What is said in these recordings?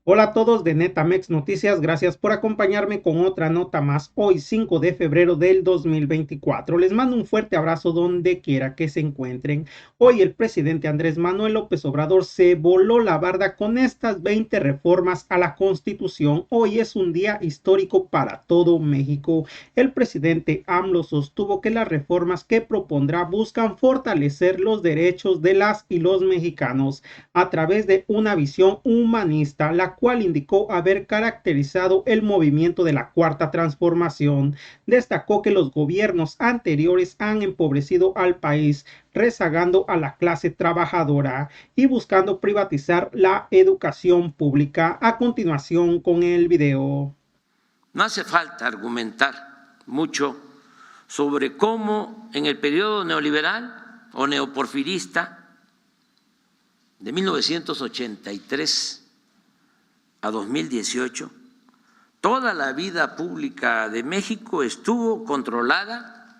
Hola a todos de Netamex Noticias, gracias por acompañarme con otra nota más hoy 5 de febrero del 2024. Les mando un fuerte abrazo donde quiera que se encuentren. Hoy el presidente Andrés Manuel López Obrador se voló la barda con estas 20 reformas a la Constitución. Hoy es un día histórico para todo México. El presidente AMLO sostuvo que las reformas que propondrá buscan fortalecer los derechos de las y los mexicanos a través de una visión humanista, la cual indicó haber caracterizado el movimiento de la Cuarta Transformación. Destacó que los gobiernos anteriores han empobrecido al país, rezagando a la clase trabajadora y buscando privatizar la educación pública. A continuación con el video. No hace falta argumentar mucho sobre cómo en el periodo neoliberal o neoporfirista de 1983 a 2018, toda la vida pública de México estuvo controlada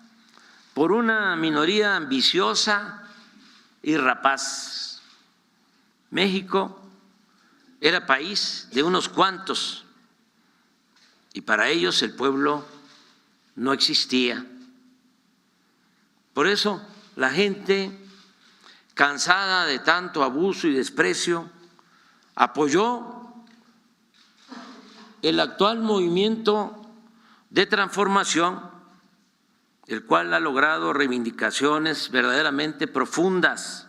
por una minoría ambiciosa y rapaz. México era país de unos cuantos y para ellos el pueblo no existía. Por eso la gente, cansada de tanto abuso y desprecio, apoyó el actual movimiento de transformación, el cual ha logrado reivindicaciones verdaderamente profundas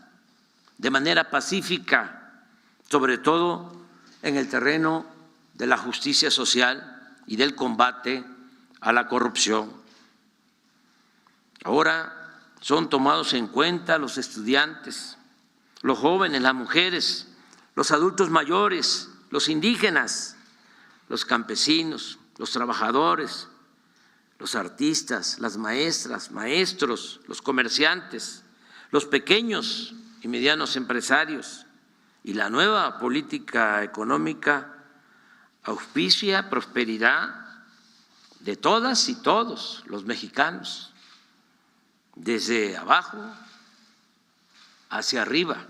de manera pacífica, sobre todo en el terreno de la justicia social y del combate a la corrupción. Ahora son tomados en cuenta los estudiantes, los jóvenes, las mujeres, los adultos mayores, los indígenas, los campesinos, los trabajadores, los artistas, las maestras, maestros, los comerciantes, los pequeños y medianos empresarios. Y la nueva política económica auspicia prosperidad de todas y todos los mexicanos, desde abajo hacia arriba.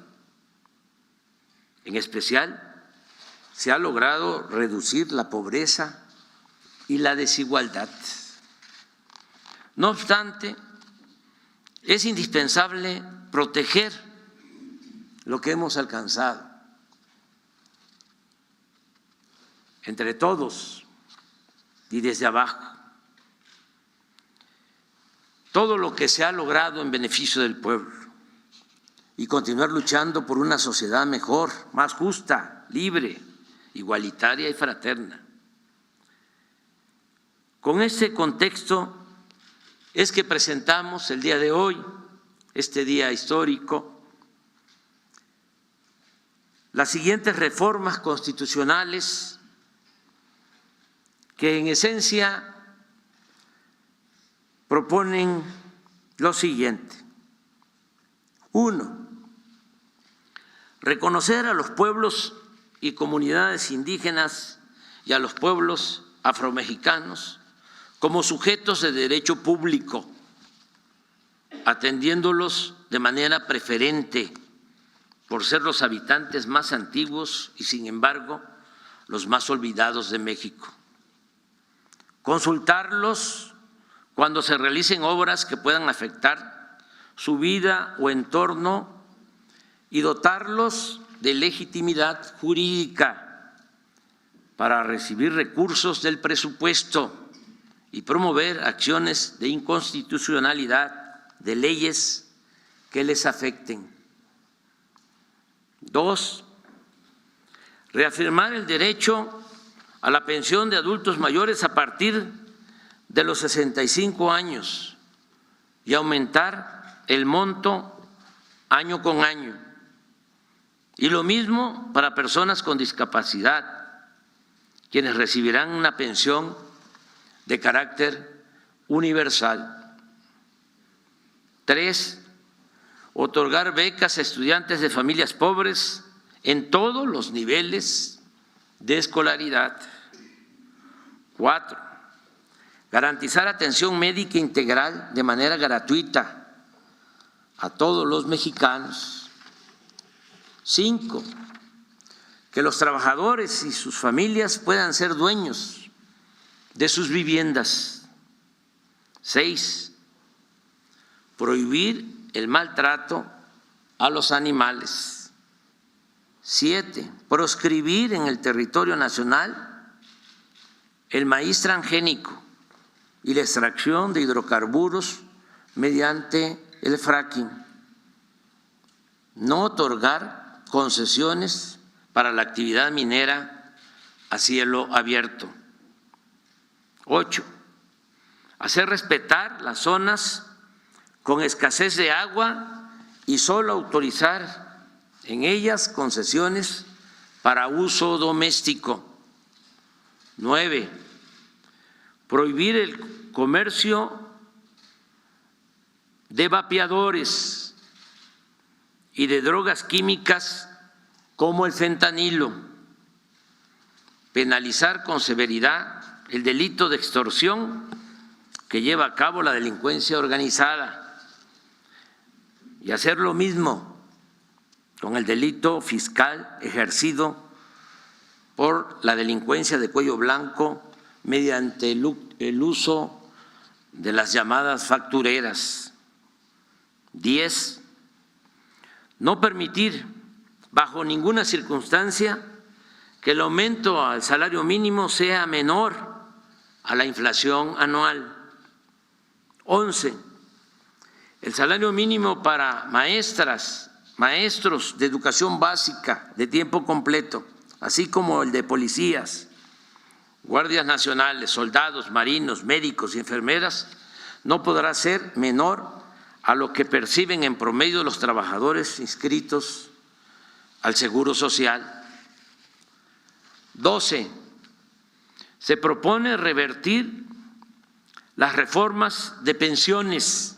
En especial, se ha logrado reducir la pobreza y la desigualdad. No obstante, es indispensable proteger lo que hemos alcanzado entre todos y desde abajo. Todo lo que se ha logrado en beneficio del pueblo y continuar luchando por una sociedad mejor, más justa, libre, igualitaria y fraterna. Con este contexto es que presentamos el día de hoy, este día histórico, las siguientes reformas constitucionales que en esencia proponen lo siguiente. 1. Reconocer a los pueblos y comunidades indígenas y a los pueblos afromexicanos como sujetos de derecho público, atendiéndolos de manera preferente por ser los habitantes más antiguos y, sin embargo, los más olvidados de México. Consultarlos cuando se realicen obras que puedan afectar su vida o entorno y dotarlos de legitimidad jurídica para recibir recursos del presupuesto y promover acciones de inconstitucionalidad de leyes que les afecten. 2. Reafirmar el derecho a la pensión de adultos mayores a partir de los 65 años y aumentar el monto año con año. Y lo mismo para personas con discapacidad, quienes recibirán una pensión de carácter universal. 3. Otorgar becas a estudiantes de familias pobres en todos los niveles de escolaridad. 4. Garantizar atención médica integral de manera gratuita a todos los mexicanos. 5. que los trabajadores y sus familias puedan ser dueños de sus viviendas. 6, prohibir el maltrato a los animales. 7, proscribir en el territorio nacional el maíz transgénico y la extracción de hidrocarburos mediante el fracking. No otorgar concesiones para la actividad minera a cielo abierto. 8, hacer respetar las zonas con escasez de agua y solo autorizar en ellas concesiones para uso doméstico. 9, prohibir el comercio de vapeadores y de drogas químicas como el fentanilo, penalizar con severidad el delito de extorsión que lleva a cabo la delincuencia organizada y hacer lo mismo con el delito fiscal ejercido por la delincuencia de cuello blanco mediante el uso de las llamadas factureras. 10, no permitir bajo ninguna circunstancia que el aumento al salario mínimo sea menor a la inflación anual. 11, el salario mínimo para maestras, maestros de educación básica de tiempo completo, así como el de policías, guardias nacionales, soldados, marinos, médicos y enfermeras, no podrá ser menor a lo que perciben en promedio los trabajadores inscritos al Seguro Social. 12, se propone revertir las reformas de pensiones,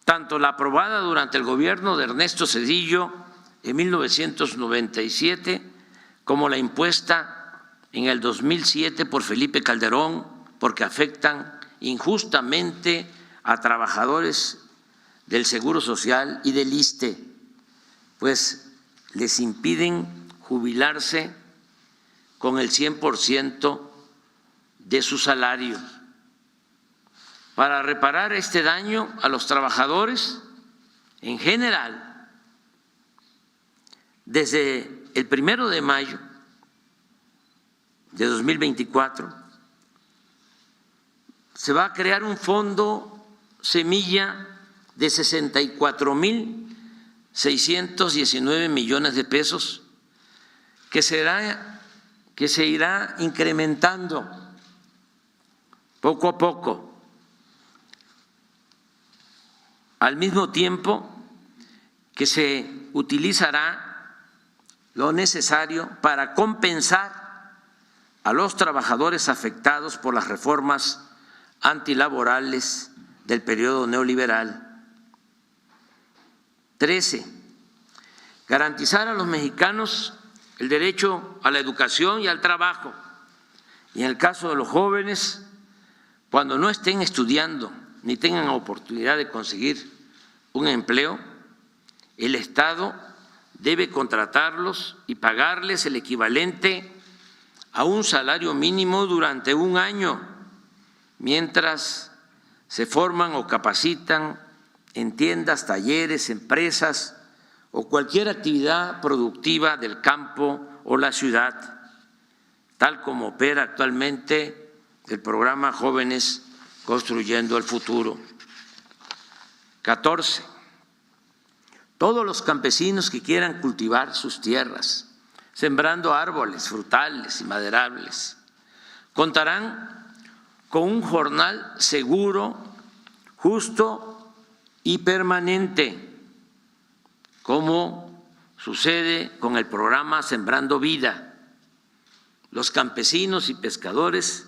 tanto la aprobada durante el gobierno de Ernesto Zedillo en 1997 como la impuesta en el 2007 por Felipe Calderón, porque afectan injustamente a trabajadores del Seguro Social y del ISSSTE, pues les impiden jubilarse con el 100% de su salario. Para reparar este daño a los trabajadores en general, desde el 1 de mayo de 2024 se va a crear un fondo semilla de 64.619 millones de pesos que se irá incrementando poco a poco, al mismo tiempo que se utilizará lo necesario para compensar a los trabajadores afectados por las reformas antilaborales del periodo neoliberal. 13, garantizar a los mexicanos el derecho a la educación y al trabajo, y en el caso de los jóvenes, cuando no estén estudiando ni tengan oportunidad de conseguir un empleo, el Estado debe contratarlos y pagarles el equivalente a un salario mínimo durante un año, mientras se forman o capacitan en tiendas, talleres, empresas o cualquier actividad productiva del campo o la ciudad, tal como opera actualmente el programa Jóvenes Construyendo el Futuro. 14, todos los campesinos que quieran cultivar sus tierras, sembrando árboles frutales y maderables, contarán con un jornal seguro, justo y permanente, como sucede con el programa Sembrando Vida. Los campesinos y pescadores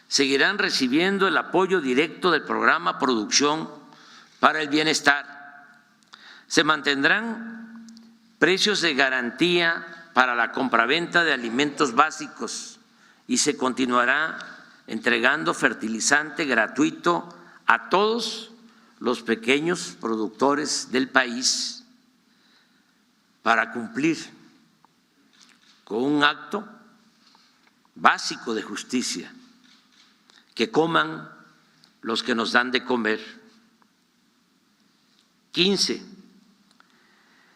seguirán recibiendo el apoyo directo del programa Producción para el Bienestar. Se mantendrán precios de garantía para la compraventa de alimentos básicos y se continuará entregando fertilizante gratuito a todos los pequeños productores del país. Para cumplir con un acto básico de justicia: que coman los que nos dan de comer. 15.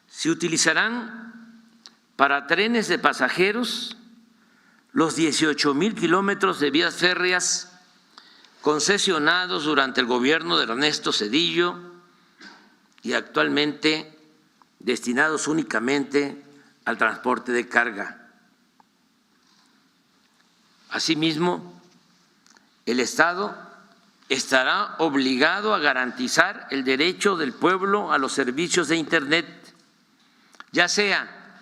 Se utilizarán para trenes de pasajeros los 18,000 kilómetros de vías férreas concesionados durante el gobierno de Ernesto Zedillo y actualmente destinados únicamente al transporte de carga. Asimismo, el Estado estará obligado a garantizar el derecho del pueblo a los servicios de Internet, ya sea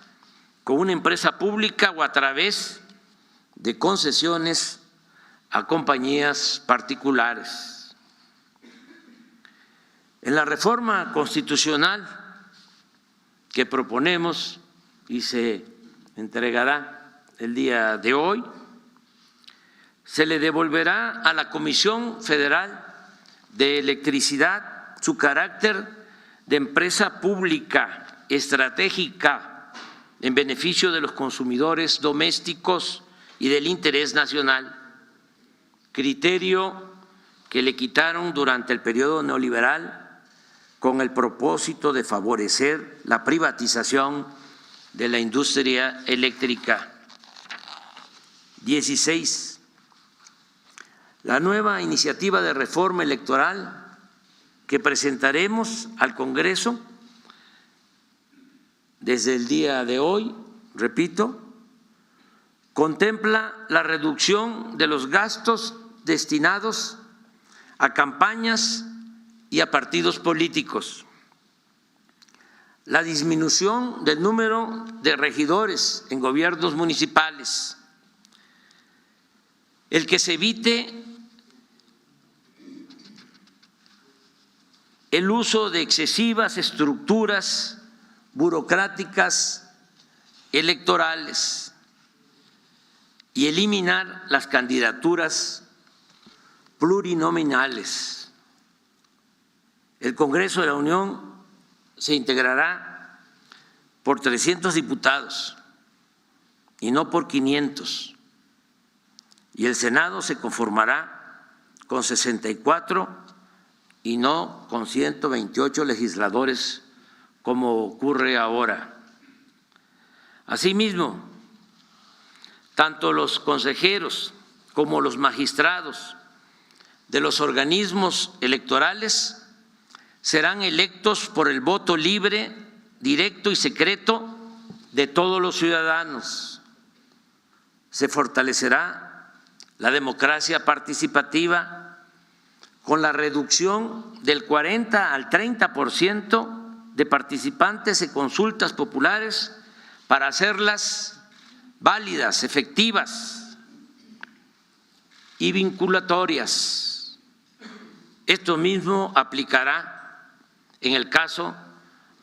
con una empresa pública o a través de concesiones a compañías particulares. En la reforma constitucional que proponemos y se entregará el día de hoy, se le devolverá a la Comisión Federal de Electricidad su carácter de empresa pública estratégica en beneficio de los consumidores domésticos y del interés nacional, criterio que le quitaron durante el periodo neoliberal con el propósito de favorecer la privatización de la industria eléctrica. 16. La nueva iniciativa de reforma electoral que presentaremos al Congreso desde el día de hoy, repito, contempla la reducción de los gastos destinados a campañas y a partidos políticos, la disminución del número de regidores en gobiernos municipales, el que se evite el uso de excesivas estructuras burocráticas electorales y eliminar las candidaturas plurinominales. El Congreso de la Unión se integrará por 300 diputados y no por 500, y el Senado se conformará con 64 y no con 128 legisladores como ocurre ahora. Asimismo, tanto los consejeros como los magistrados de los organismos electorales serán electos por el voto libre, directo y secreto de todos los ciudadanos. Se fortalecerá la democracia participativa con la reducción del 40 al 30% de participantes en consultas populares para hacerlas válidas, efectivas y vinculatorias. Esto mismo aplicará en el caso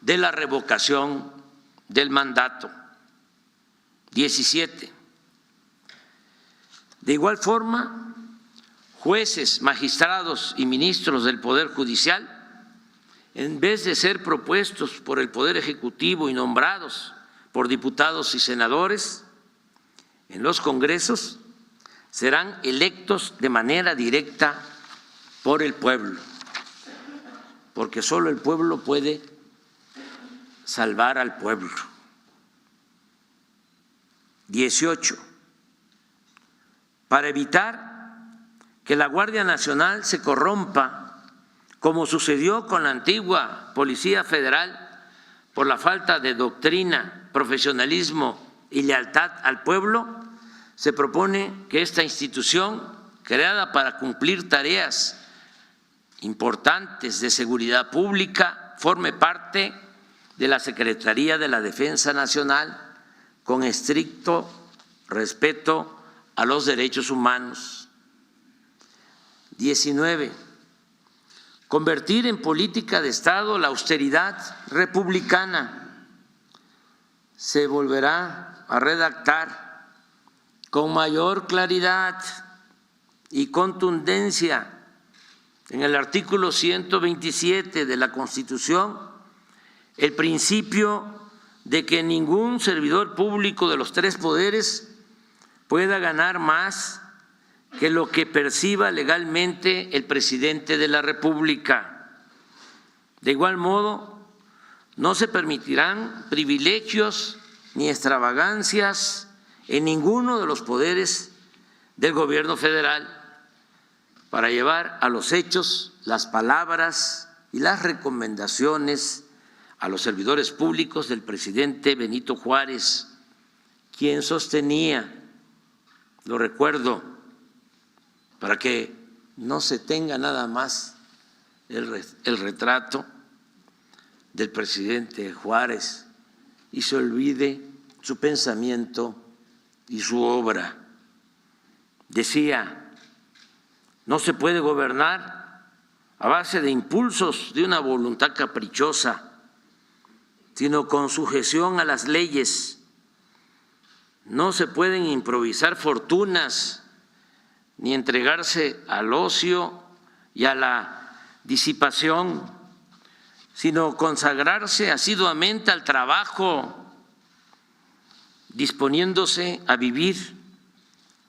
de la revocación del mandato. 17. De igual forma, jueces, magistrados y ministros del Poder Judicial, en vez de ser propuestos por el Poder Ejecutivo y nombrados por diputados y senadores en los congresos, serán electos de manera directa por el pueblo, porque solo el pueblo puede salvar al pueblo. 18. Para evitar que la Guardia Nacional se corrompa, como sucedió con la antigua Policía Federal, por la falta de doctrina, profesionalismo y lealtad al pueblo, se propone que esta institución, creada para cumplir tareas importantes de seguridad pública, forme parte de la Secretaría de la Defensa Nacional con estricto respeto a los derechos humanos. 19. Convertir en política de Estado la austeridad republicana. Se volverá a redactar con mayor claridad y contundencia en el artículo 127 de la Constitución el principio de que ningún servidor público de los tres poderes pueda ganar más que lo que perciba legalmente el presidente de la República. De igual modo, no se permitirán privilegios ni extravagancias en ninguno de los poderes del gobierno federal para llevar a los hechos las palabras y las recomendaciones a los servidores públicos del presidente Benito Juárez, quien sostenía, lo recuerdo, para que no se tenga nada más el retrato del presidente Juárez y se olvide su pensamiento y su obra. Decía, no se puede gobernar a base de impulsos de una voluntad caprichosa, sino con sujeción a las leyes. No se pueden improvisar fortunas ni entregarse al ocio y a la disipación, sino consagrarse asiduamente al trabajo, disponiéndose a vivir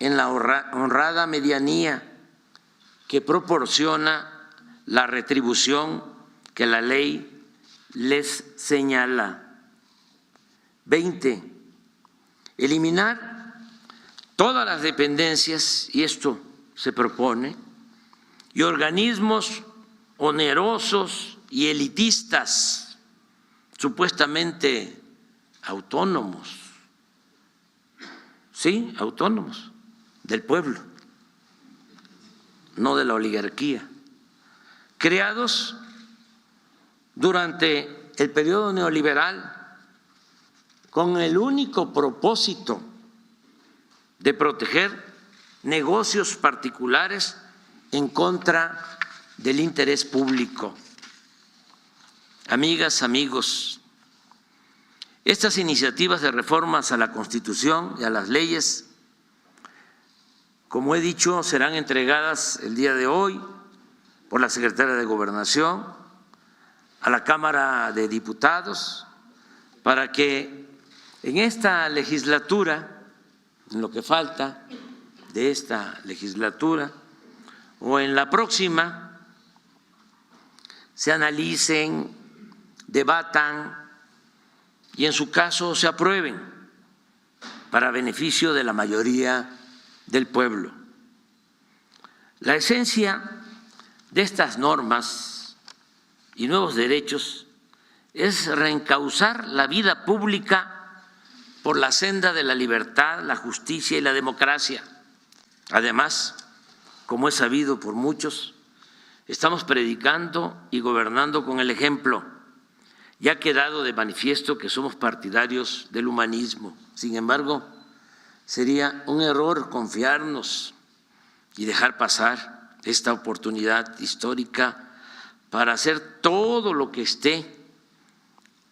en la honrada medianía que proporciona la retribución que la ley les señala. 20. Eliminar todas las dependencias, y esto se propone, y organismos onerosos y elitistas, supuestamente autónomos, sí, autónomos, del pueblo, no de la oligarquía, creados durante el periodo neoliberal con el único propósito de proteger negocios particulares en contra del interés público. Amigas, amigos, estas iniciativas de reformas a la Constitución y a las leyes, como he dicho, serán entregadas el día de hoy por la Secretaria de Gobernación a la Cámara de Diputados para que en esta legislatura, en lo que falta de esta legislatura o en la próxima, se analicen, debatan y en su caso se aprueben para beneficio de la mayoría del pueblo. La esencia de estas normas y nuevos derechos es reencauzar la vida pública por la senda de la libertad, la justicia y la democracia. Además, como es sabido por muchos, estamos predicando y gobernando con el ejemplo. Ya ha quedado de manifiesto que somos partidarios del humanismo. Sin embargo, sería un error confiarnos y dejar pasar esta oportunidad histórica para hacer todo lo que esté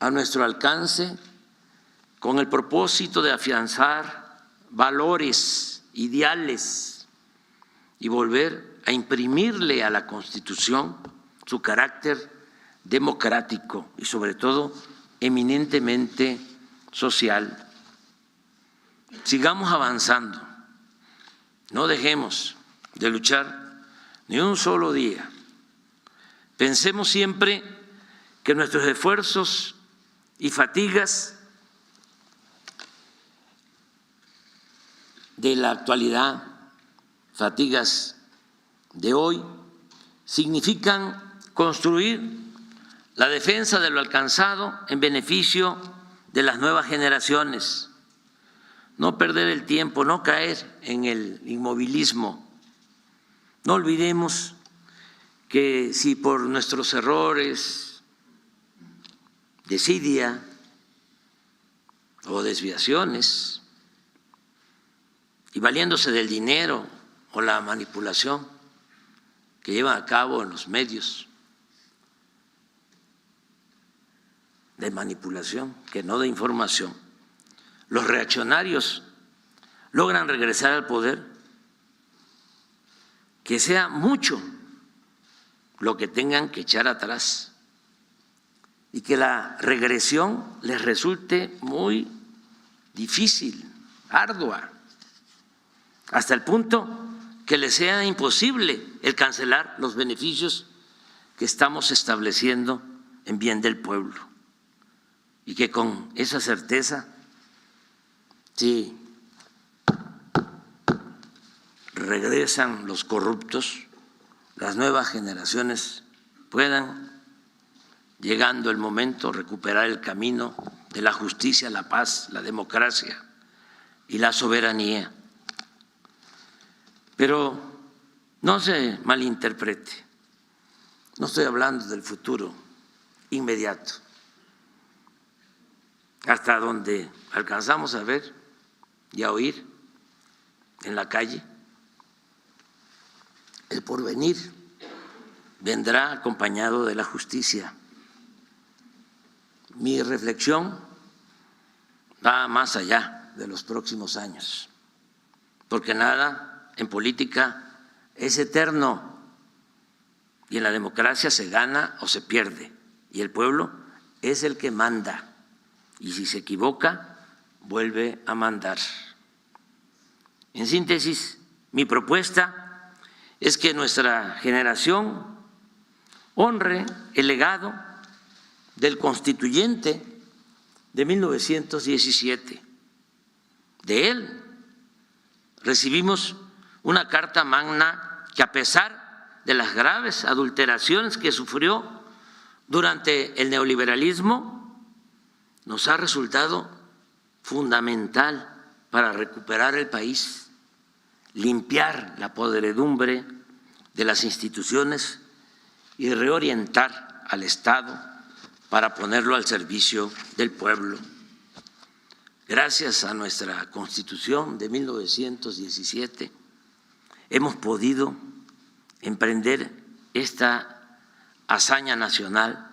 a nuestro alcance con el propósito de afianzar valores, ideales y volver a imprimirle a la Constitución su carácter democrático y sobre todo eminentemente social. Sigamos avanzando, no dejemos de luchar ni un solo día. Pensemos siempre que nuestros esfuerzos y fatigas de la actualidad, fatigas de hoy, significan construir la defensa de lo alcanzado en beneficio de las nuevas generaciones. No perder el tiempo, no caer en el inmovilismo. No olvidemos que si por nuestros errores, desidia o desviaciones, y valiéndose del dinero o la manipulación que llevan a cabo en los medios de manipulación, que no de información, los reaccionarios logran regresar al poder, que sea mucho lo que tengan que echar atrás y que la regresión les resulte muy difícil, ardua, hasta el punto que les sea imposible el cancelar los beneficios que estamos estableciendo en bien del pueblo. Y que con esa certeza, si regresan los corruptos, las nuevas generaciones puedan, llegando el momento, recuperar el camino de la justicia, la paz, la democracia y la soberanía. Pero no se malinterprete, no estoy hablando del futuro inmediato. Hasta donde alcanzamos a ver y a oír en la calle, el porvenir vendrá acompañado de la justicia. Mi reflexión va más allá de los próximos años, porque nada en política es eterno y en la democracia se gana o se pierde y el pueblo es el que manda y si se equivoca vuelve a mandar. En síntesis, mi propuesta es que nuestra generación honre el legado del constituyente de 1917. De él recibimos una carta magna que, a pesar de las graves adulteraciones que sufrió durante el neoliberalismo, nos ha resultado fundamental para recuperar el país, limpiar la podredumbre de las instituciones y reorientar al Estado para ponerlo al servicio del pueblo. Gracias a nuestra Constitución de 1917 hemos podido emprender esta hazaña nacional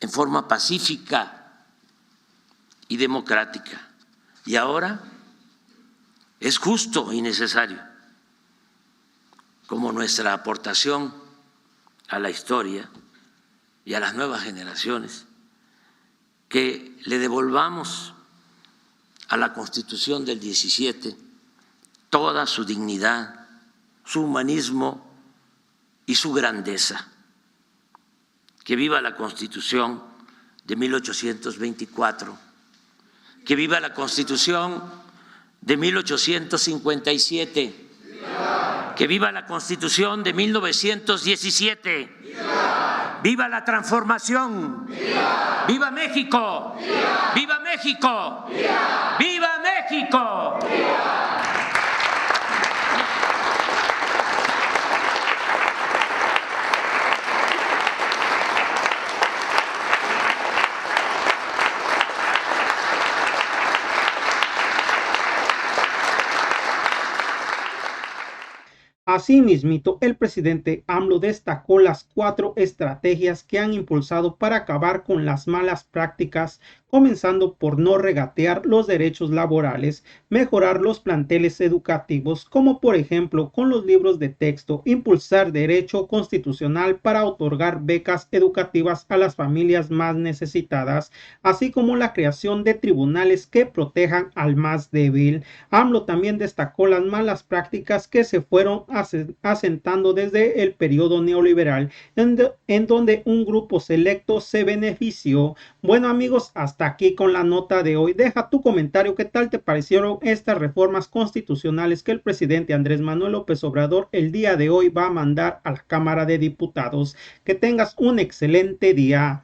en forma pacífica y democrática. Y ahora es justo y necesario, como nuestra aportación a la historia y a las nuevas generaciones, que le devolvamos a la Constitución del 17 toda su dignidad, su humanismo y su grandeza. Que viva la Constitución de 1824, que viva la Constitución de 1857, que viva la Constitución de 1917, viva la transformación, viva México, viva México, viva México. Asimismo, el presidente AMLO destacó las 4 estrategias que han impulsado para acabar con las malas prácticas, comenzando por no regatear los derechos laborales, mejorar los planteles educativos, como por ejemplo con los libros de texto, impulsar derecho constitucional para otorgar becas educativas a las familias más necesitadas, así como la creación de tribunales que protejan al más débil. AMLO también destacó las malas prácticas que se fueron asentando desde el periodo neoliberal, en donde un grupo selecto se benefició. Bueno amigos, hasta aquí con la nota de hoy. Deja tu comentario, ¿qué tal te parecieron estas reformas constitucionales que el presidente Andrés Manuel López Obrador el día de hoy va a mandar a la Cámara de Diputados? Que tengas un excelente día.